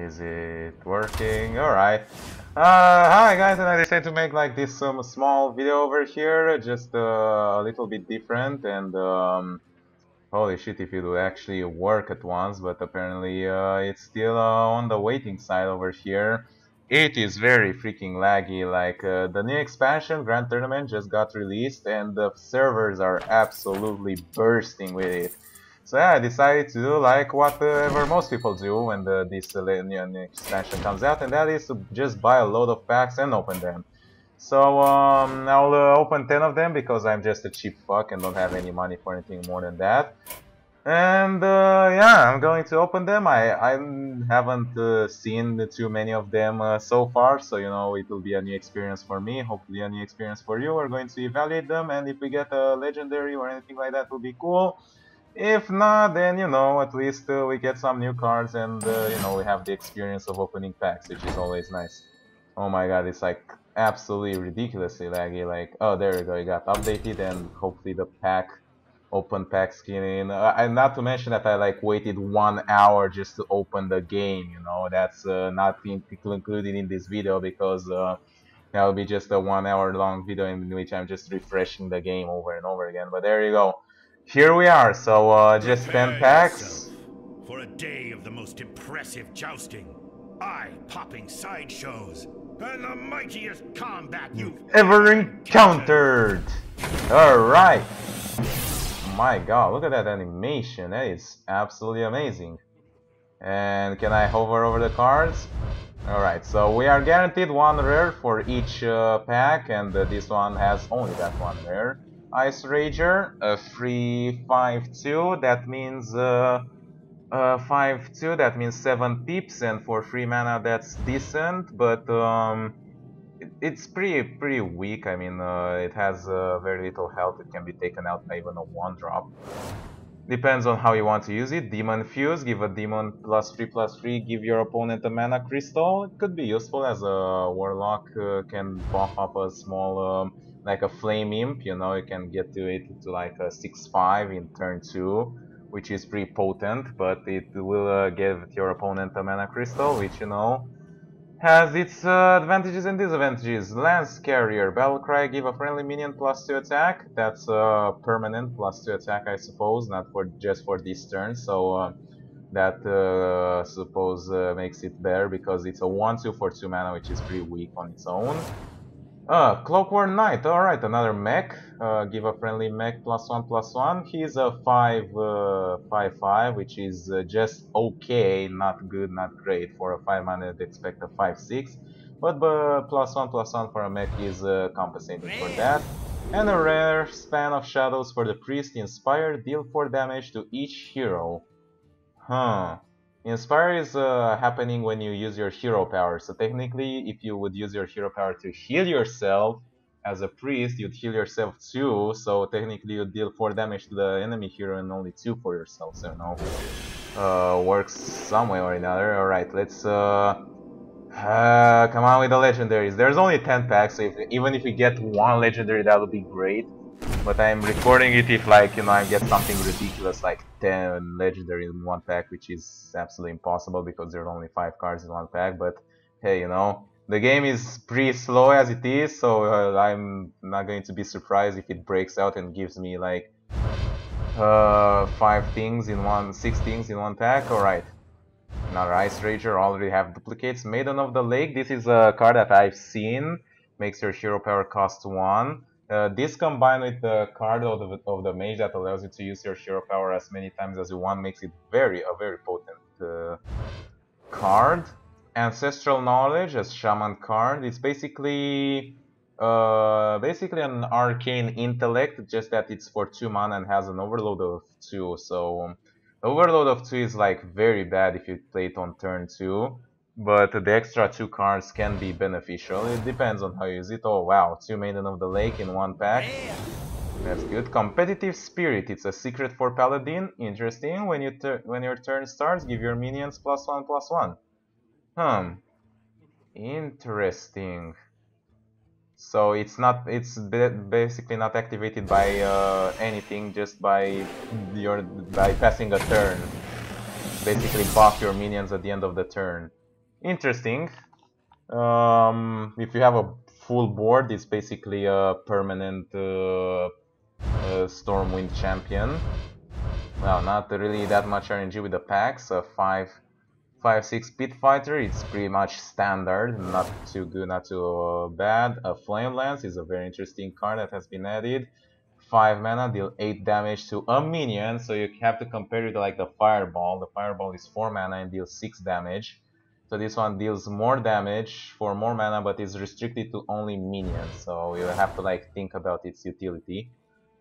Is it working? Alright. Hi guys, and I decided to make like this small video over here, just a little bit different, and holy shit if it would actually work at once, but apparently it's still on the waiting side over here. It is very freaking laggy, like the new expansion, Grand Tournament, just got released and the servers are absolutely bursting with it. So yeah, I decided to do like whatever most people do when this new expansion comes out, and that is to just buy a load of packs and open them. So I'll open 10 of them because I'm just a cheap fuck and don't have any money for anything more than that. And yeah, I'm going to open them. I haven't seen too many of them so far, so you know it will be a new experience for me, hopefully a new experience for you. We're going to evaluate them, and if we get a legendary or anything like that, will be cool. If not, then you know, at least we get some new cards, and you know, we have the experience of opening packs, which is always nice. Oh my god, it's like absolutely ridiculously laggy. Like, oh, there we go, it got updated, and hopefully the open pack skin in. And not to mention that I like waited 1 hour just to open the game. You know, that's not included in this video because that will be just a 1 hour long video in which I'm just refreshing the game over and over again. But there you go. Here we are, so just 10 packs. For a day of the most impressive jousting, eye-popping sideshows, and the mightiest combat you've ever encountered. Alright. My god, look at that animation. That is absolutely amazing. And can I hover over the cards? Alright, so we are guaranteed 1 rare for each pack, and this one has only that 1 rare. Ice Rager, a free 5-2, that means 5-2, that means 7 pips, and for free mana that's decent, but it's pretty weak. I mean, it has very little health, it can be taken out by even a 1-drop. Depends on how you want to use it. Demon Fuse, give a demon +3/+3, give your opponent a mana crystal. It could be useful as a warlock, can buff up a small, like a flame imp, you know, you can get to it to like a 6/5 in turn 2, which is pretty potent, but it will give your opponent a mana crystal, which, you know, has its advantages and disadvantages. Lance Carrier, Battlecry, give a friendly minion +2 attack. That's permanent +2 attack, I suppose, not for just for this turn. So that suppose makes it better because it's a 1/2 for 2 mana, which is pretty weak on its own. Clockwork Knight, alright, another mech. Give a friendly mech +1/+1. He's a 5/5, which is just okay, not good, not great. For a 5 mana, I'd expect a 5/6. But +1/+1 for a mech is compensating for that. And a rare Span of Shadows for the Priest. Inspire, deal 4 damage to each hero. Huh. Inspire is happening when you use your hero power, so technically if you would use your hero power to heal yourself as a priest, you'd heal yourself too, so technically you'd deal 4 damage to the enemy hero and only 2 for yourself, so you know, works some way or another. Alright, let's come on with the legendaries. There's only 10 packs, so even if we get 1 legendary that would be great. But I'm recording it if, like, you know, I get something ridiculous like 10 legendary in 1 pack, which is absolutely impossible because there are only 5 cards in 1 pack. But hey, you know, the game is pretty slow as it is, so I'm not going to be surprised if it breaks out and gives me like 6 things in 1 pack. Alright. Another Ice Rager, already have duplicates. Maiden of the Lake, this is a card that I've seen. Makes your hero power cost 1. This combined with the card of the mage that allows you to use your hero power as many times as you want makes it a very potent card. Ancestral Knowledge as Shaman card. It's basically an arcane intellect, just that it's for 2 mana and has an overload of 2. So overload of 2 is like very bad if you play it on turn 2. But the extra 2 cards can be beneficial. It depends on how you use it. Oh wow, 2 Maiden of the Lake in 1 pack. That's good. Competitive Spirit. It's a secret for Paladin. Interesting. When your turn starts, give your minions +1/+1. Interesting. So it's basically not activated by anything, just by passing a turn. Basically buff your minions at the end of the turn. Interesting. If you have a full board, it's basically a permanent Stormwind champion. Well, not really that much RNG with the packs. A 5/6 Pit Fighter, it's pretty much standard, not too good, not too bad. A Flame Lance is a very interesting card that has been added. 5 mana, deal 8 damage to a minion, so you have to compare it to like the Fireball. The Fireball is 4 mana and deals 6 damage. So this one deals more damage for more mana, but is restricted to only minions, so you have to like think about its utility.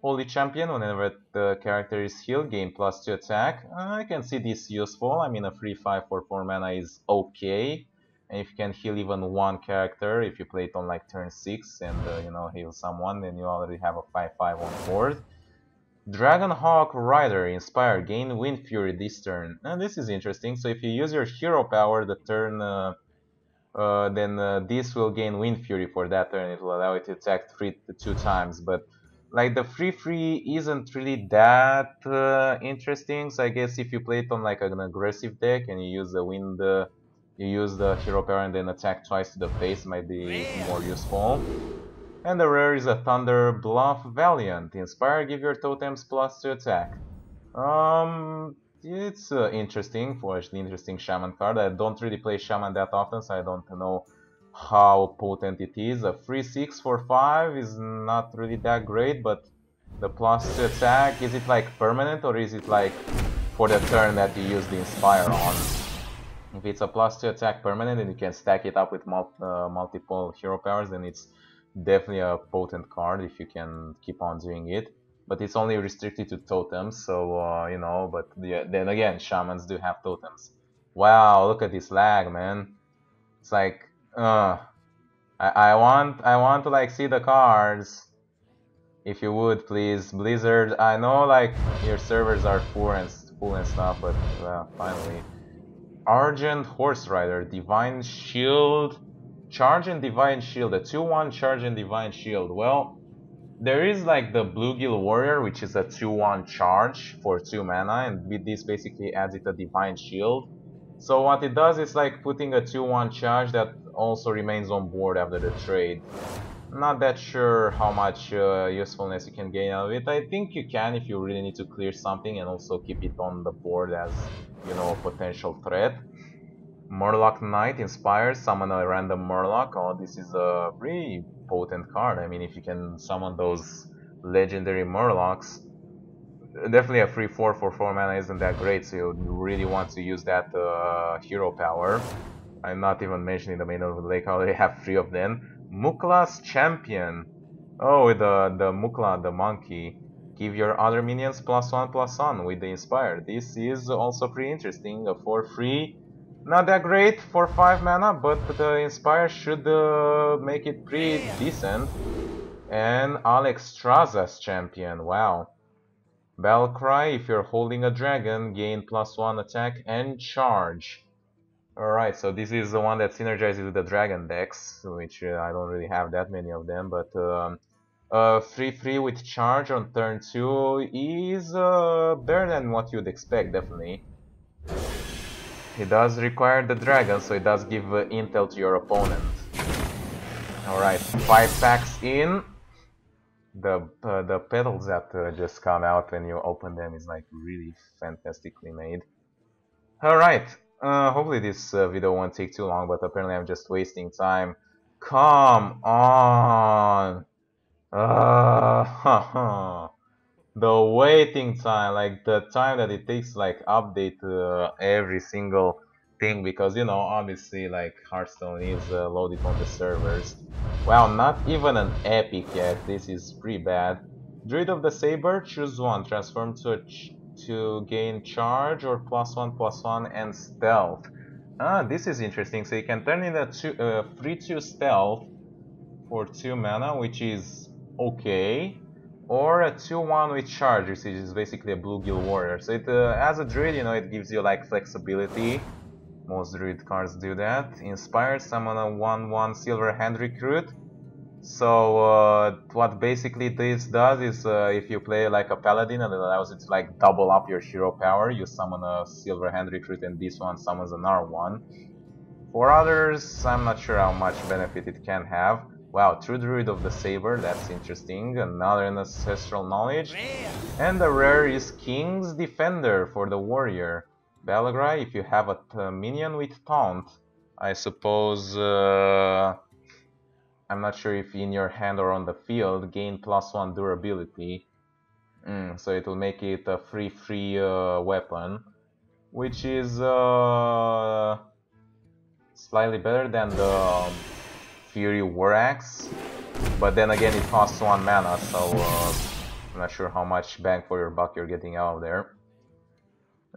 Holy Champion, whenever the character is healed, gain +2 attack. I can see this useful. I mean, a free 5 for 4 mana is okay. And if you can heal even one character, if you play it on like turn 6 and heal someone, then you already have a 5/5 on board. Dragonhawk Rider, Inspire, gain Wind Fury this turn. And this is interesting. So if you use your hero power the turn then this will gain Wind Fury for that turn. It will allow it to attack 2 times, but like the free isn't really that interesting. So I guess if you play it on like an aggressive deck and you use the wind, you use the hero power and then attack twice to the face, might be more useful. And the rare is a Thunder Bluff Valiant. Inspire, give your totems +2 attack. It's interesting for an interesting Shaman card. I don't really play Shaman that often, so I don't know how potent it is. A free 6 for 5 is not really that great, but the +2 attack, is it like permanent or is it like for the turn that you use the Inspire on? If it's a +2 attack permanent and you can stack it up with multiple hero powers, then it's definitely a potent card if you can keep on doing it. But it's only restricted to totems, so but then again, shamans do have totems. Wow, look at this lag, man. It's like, I want to like see the cards. If you would, please, Blizzard. I know like your servers are full and stuff, but finally. Argent Horse Rider, Divine Shield, Charge and Divine Shield, a 2/1 Charge and Divine Shield. Well, there is like the Bluegill Warrior, which is a 2/1 charge for 2 mana, and with this basically adds it a Divine Shield. So what it does is like putting a 2/1 charge that also remains on board after the trade. Not that sure how much usefulness you can gain out of it. I think you can if you really need to clear something and also keep it on the board as, a potential threat. Murloc Knight, Inspire, summon a random Murloc. Oh, this is a pretty potent card. I mean, if you can summon those legendary Murlocs, definitely a free 4 for 4 mana isn't that great, so you really want to use that hero power. I'm not even mentioning the main of the lake, I already have 3 of them. Mukla's Champion. Oh, with the Mukla, the monkey. Give your other minions +1/+1 with the Inspire. This is also pretty interesting. A 4/3. Not that great for 5 mana, but the Inspire should make it pretty decent. And Alexstrasza's Champion, wow. Battlecry, if you're holding a dragon, gain +1 attack and charge. Alright, so this is the one that synergizes with the dragon decks, which I don't really have that many of them, but 3/3 with charge on turn 2 is better than what you'd expect, definitely. It does require the dragon, so it does give intel to your opponent. Alright, 5 packs in. The petals that just come out when you open them is like really fantastically made. Alright, hopefully this video won't take too long, but apparently I'm just wasting time. Come on! The waiting time, like the time that it takes to like update every single thing, because obviously like Hearthstone is loaded on the servers. Wow, not even an epic yet. This is pretty bad. Druid of the Saber, choose one, transform to gain charge or +1/+1 and stealth. This is interesting. So you can turn in a 3/2 stealth for 2 mana, which is okay, or a 2/1 with charge, which is basically a Bluegill Warrior. So it, as a druid, it gives you like flexibility. Most druid cards do that. Inspire, summon a 1/1 Silver Hand Recruit. So what basically this does is if you play like a paladin, and it allows it to like double up your hero power, you summon a Silver Hand Recruit and this one summons another one. For others, I'm not sure how much benefit it can have. Wow, True Druid of the Saber, that's interesting. Another ancestral knowledge. And the rare is King's Defender for the warrior. Belagrai, if you have a minion with taunt, I suppose, I'm not sure if in your hand or on the field, gain +1 durability. So it will make it a free weapon, which is slightly better than the Fury War Axe, but then again it costs 1 mana, so I'm not sure how much bang for your buck you're getting out of there.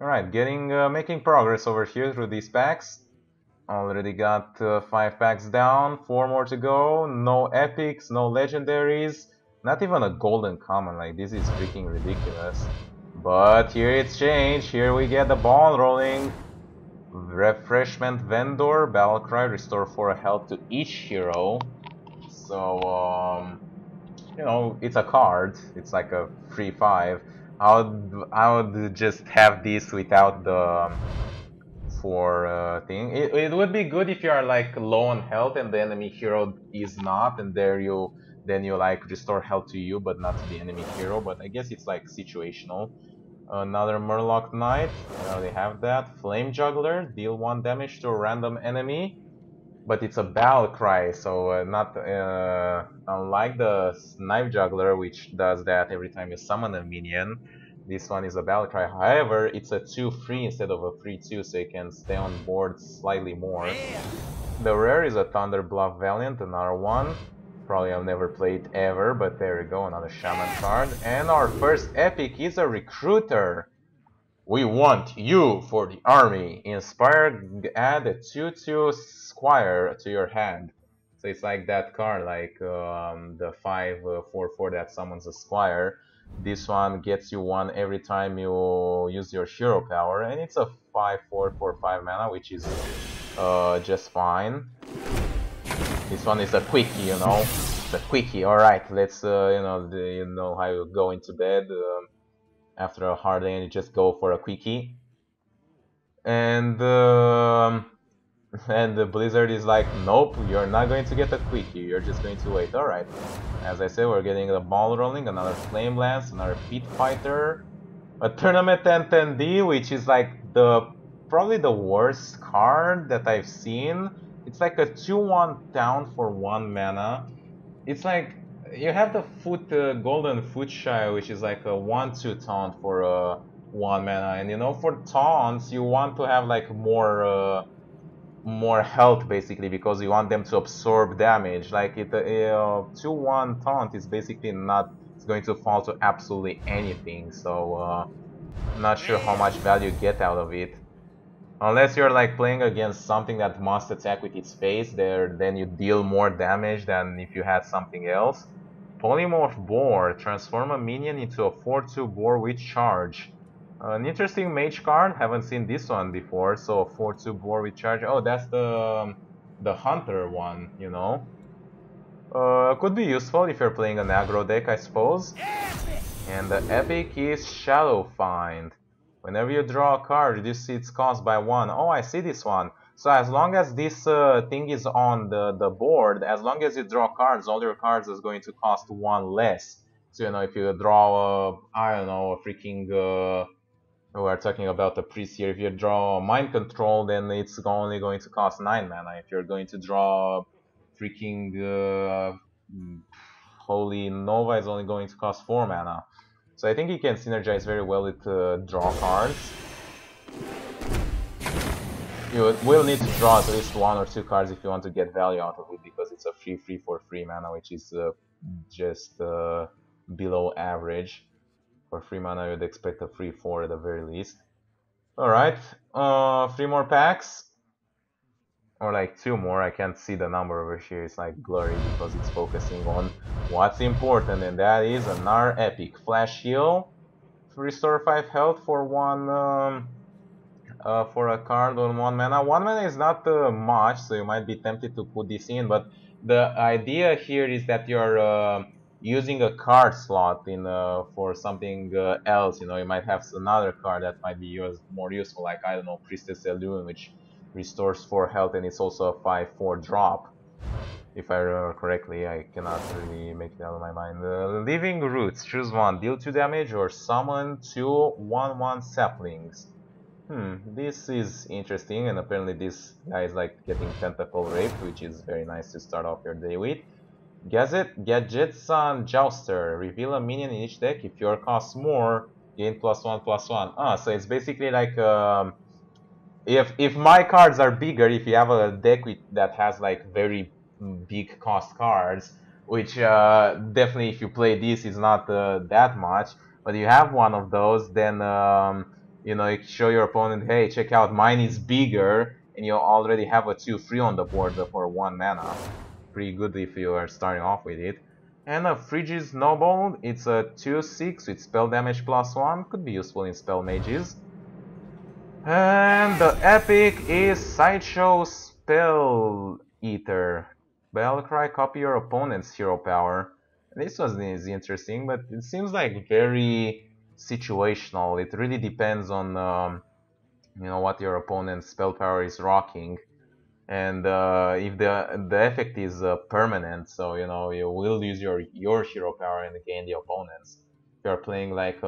Alright, making progress over here through these packs. Already got 5 packs down, 4 more to go, no epics, no legendaries, not even a golden common, like this is freaking ridiculous. But here it's changed, here we get the ball rolling. Refreshment Vendor, Battlecry, restore 4 health to each hero. So, you know, it's a card, it's like a free 5. I would just have this without the thing. It would be good if you are like low on health and the enemy hero is not, and then you like restore health to you but not to the enemy hero. But I guess it's like situational. Another Murloc Knight, I already have that. Flame Juggler, deal 1 damage to a random enemy, but it's a battle cry, so not unlike the Knife Juggler, which does that every time you summon a minion. This one is a battle cry. However, it's a 2-3 instead of a 3-2, so you can stay on board slightly more. The rare is a Thunder Bluff Valiant, another one. Probably I'll never play it ever, but there we go, another Shaman card. And our first epic is a Recruiter. We want you for the army. Inspired, add a 2-2 Squire to your hand. So it's like that card, like the 5/4/4 that summons a Squire. This one gets you 1 every time you use your hero power, and it's a 5/4/4/5 mana, which is just fine. This one is a quickie, you know. It's a quickie. All right, let's you know how you go into bed after a hard day, and you just go for a quickie. And and the Blizzard is like, nope, you're not going to get a quickie. You're just going to wait. All right. As I said, we're getting the ball rolling. Another Flame Lance, another Pit Fighter, a Tournament D, which is like probably the worst card that I've seen. It's like a 2/1 down for 1 mana. It's like you have the Golden Footshy, which is like a 1/2 taunt for 1 mana, and you know, for taunts you want to have like more health basically, because you want them to absorb damage. Like it 2/1 taunt is basically not, it's going to fall to absolutely anything. So not sure how much value you get out of it. Unless you're like playing against something that must attack with its face, then you deal more damage than if you had something else. Polymorph Boar, transform a minion into a 4/2 boar with charge. An interesting mage card, haven't seen this one before, so a 4/2 boar with charge. Oh, that's the hunter one, you know. Could be useful if you're playing an aggro deck, I suppose. And the epic is Shallow Find. Whenever you draw a card, reduce its cost by 1. Oh, I see this one. So as long as this thing is on the board, as long as you draw cards, all your cards is going to cost 1 less. So, you know, if you draw, I don't know, a freaking... we're talking about the priest here. If you draw Mind Control, then it's only going to cost 9 mana. If you're going to draw freaking Holy Nova, it's only going to cost 4 mana. So I think it can synergize very well with draw cards. You will need to draw at least 1 or 2 cards if you want to get value out of it, because it's a free for free mana, which is just below average. For free mana, you'd expect a free 4 at the very least. Alright, 3 more packs. Or like 2 more, I can't see the number over here, it's like blurry because it's focusing on what's important, and that is another epic. Flash Heal, restore 5 health for 1 for a card on 1 mana. 1 mana is not much, so you might be tempted to put this in, but the idea here is that you're using a card slot in for something else. You know, you might have another card that might be more useful, like, I don't know, Priestess Elune, which Restores 4 health, and it's also a 5/4 drop. If I remember correctly, I cannot really make it out of my mind. Living Roots, choose one, deal 2 damage or summon 2 1/1 saplings. This is interesting, and apparently this guy is like getting Tentacle Raped, which is very nice to start off your day with. Gadgetsan Jouster, reveal a minion in each deck. If your costs more, gain +1/+1. So it's basically like if my cards are bigger, if you have a deck that has like very big cost cards, which definitely if you play this is not that much, but you have one of those, then you know, you show your opponent, hey, check out, mine is bigger, and you already have a 2/3 on the board for 1 mana. Pretty good if you are starting off with it. And a Frigid Snowball, it's a 2/6 with spell damage +1, could be useful in spell mages. And the epic is Sideshow Spell Eater. Battlecry, copy your opponent's hero power. This one is interesting, but it seems like very situational. It really depends on you know, what your opponent's spell power is rocking, and if the effect is permanent. So you know, you will use your hero power and gain the opponent's. If you're playing like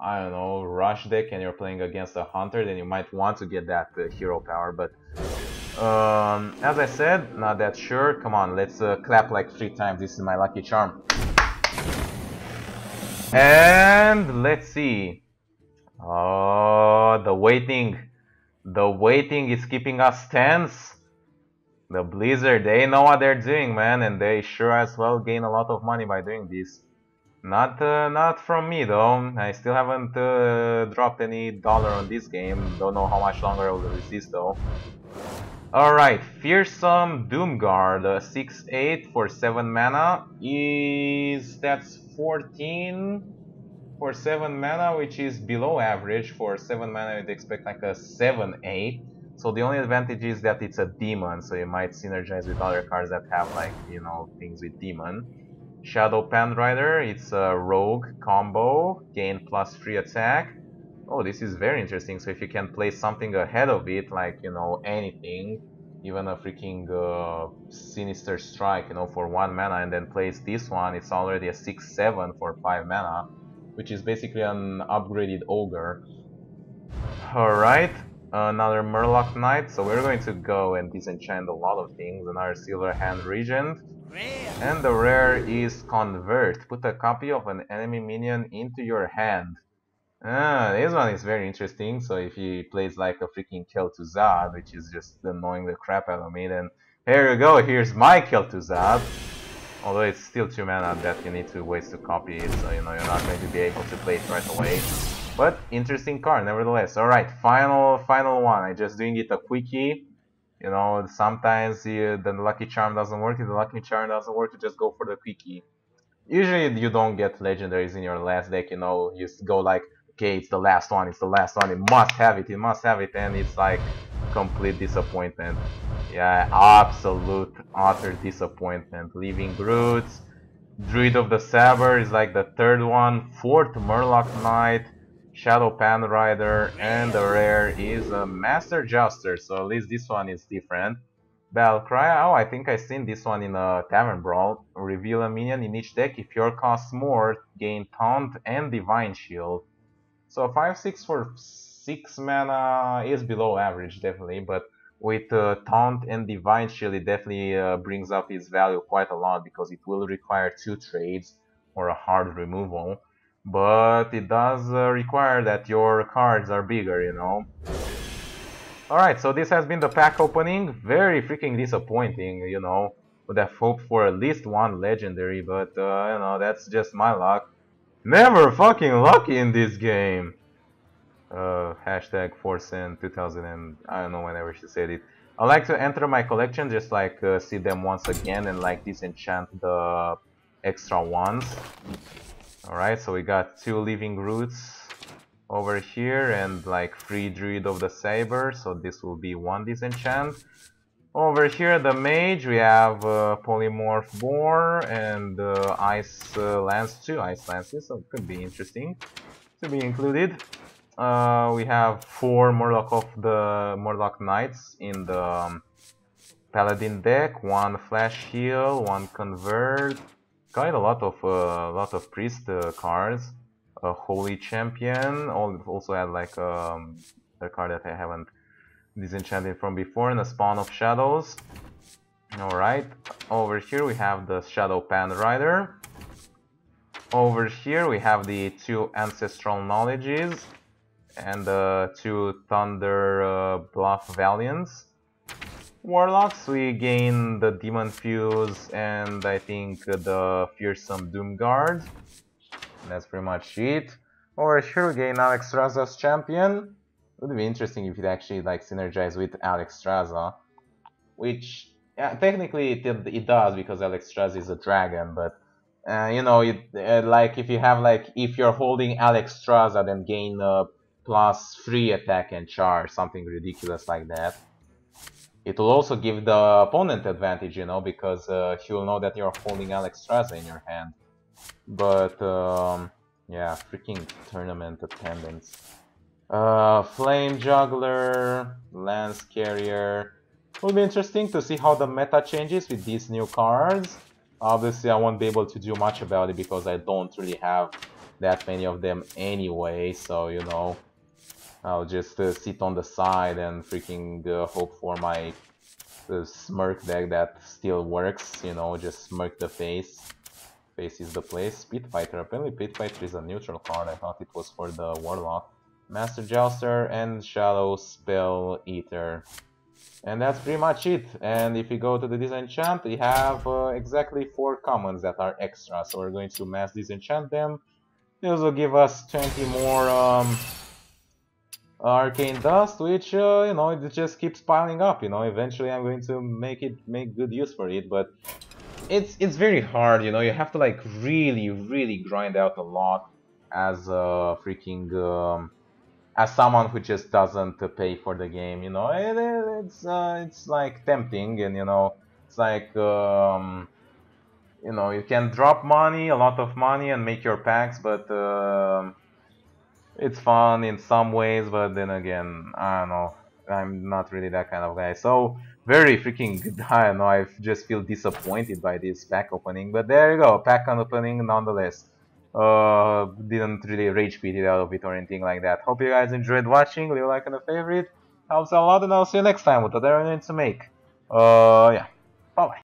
I don't know, rush deck and you're playing against a hunter, then you might want to get that hero power, but as I said, not that sure. Come on, let's clap like 3 times. This is my lucky charm. And let's see. Oh, the waiting is keeping us tense. The Blizzard, they know what they're doing, man, and they sure as well gain a lot of money by doing this. Not from me though. I still haven't dropped any dollar on this game. Don't know how much longer I will resist though. Alright, Fearsome Doomguard, 6/8 for 7 mana. That's 14 for 7 mana, which is below average. For 7 mana you'd expect like a 7/8. So the only advantage is that it's a demon, so you might synergize with other cards that have like, you know, things with demon. Shadow Panrider, it's a rogue combo, gain +3 attack. Oh, this is very interesting. So if you can place something ahead of it, like, you know, anything, even a freaking Sinister Strike, you know, for 1 mana, and then place this one, it's already a 6/7 for 5 mana, which is basically an upgraded Ogre. Alright, another Murloc Knight. So we're going to go and disenchant a lot of things. Another Silver Hand Regent. And the rare is Convert. Put a copy of an enemy minion into your hand. This one is very interesting. So if he plays like a freaking Kel'Thuzad, which is just annoying the crap out of me, then here you go, here's my Kel'Thuzad. Although it's still 2 mana that you need to waste to copy it, so you know you're not going to be able to play it right away. But interesting card nevertheless. Alright, final one. I'm just doing it a quickie. You know, sometimes the lucky charm doesn't work. If the lucky charm doesn't work, you just go for the quickie. Usually you don't get legendaries in your last deck, you know, you go like, okay, it's the last one, it must have it, and it's like complete disappointment. Yeah, absolute, utter disappointment. Living Roots, Druid of the Saber is like the 3rd one, 4th Murloc Knight, Shadow Panrider, and the rare is a Master Jouster, so at least this one is different. Battlecry, oh, I think I've seen this one in a Tavern Brawl. Reveal a minion in each deck. If your costs more, gain Taunt and Divine Shield. So 5/6 for 6 mana is below average, definitely, but with Taunt and Divine Shield, it definitely brings up its value quite a lot, because it will require 2 trades or a hard removal. But it does require that your cards are bigger, you know. Alright, so this has been the pack opening. Very freaking disappointing, you know. Would have hoped for at least 1 legendary, but you know, that's just my luck. Never fucking lucky in this game. Hashtag Forsen 2000 and I don't know whenever she said it. I like to enter my collection, just like see them once again and like disenchant the extra ones. Alright, so we got 2 Living Roots over here and like 3 Druid of the Saber, so this will be 1 disenchant. Over here, the Mage, we have Polymorph Boar and Ice Lance, 2 Ice Lances, so it could be interesting to be included. We have 4 Murloc of the Murloc Knights in the Paladin deck, 1 Flash Heal, 1 Convert, quite a lot of Priest cards, a Holy Champion, also had like a card that I haven't disenchanted from before, and a Spawn of Shadows. Alright, over here we have the Shadow Pan Rider. Over here we have the 2 Ancestral Knowledges and the 2 Thunder Bluff Valiants. Warlocks, we gain the Demon Fuse and I think the Fearsome Doom Guard. That's pretty much it. Over here we gain Alexstrasza's Champion. It would be interesting if it actually like synergized with Alexstrasza, which yeah, technically it does because Alexstrasza is a dragon, but you know, like if you're holding Alexstrasza, then gain plus 3 attack and charge, something ridiculous like that. It will also give the opponent advantage, you know, because he will know that you're holding Alexstrasza in your hand. But yeah, freaking tournament attendance. Flame Juggler, Lance Carrier. Will be interesting to see how the meta changes with these new cards. Obviously, I won't be able to do much about it because I don't really have that many of them anyway. So, you know, I'll just sit on the side and freaking hope for my Smirk deck that still works. You know, just Smirk the face. Face is the place. Pitfighter. Apparently, Pitfighter is a neutral card. I thought it was for the Warlock. Master Jouster and Shadow Spell Eater. And that's pretty much it. And if you go to the disenchant, we have exactly 4 commons that are extra. So we're going to mass disenchant them. This will give us 20 more arcane dust, which you know, it just keeps piling up. You know, eventually I'm going to make good use for it, but it's very hard. You know, you have to like really grind out a lot as a freaking as someone who just doesn't pay for the game, you know, it's like tempting, and you know, it's like you know, you can drop money, a lot of money, and make your packs, but it's fun in some ways. But then again, I don't know, I'm not really that kind of guy. So very freaking good. I don't know, I just feel disappointed by this pack opening, but there you go, pack opening nonetheless. Didn't really rage quit it out of it or anything like that. Hope you guys enjoyed watching. Leave a like and a favorite. Helps a lot, and I'll see you next time with whatever I need to make. Yeah. Bye bye.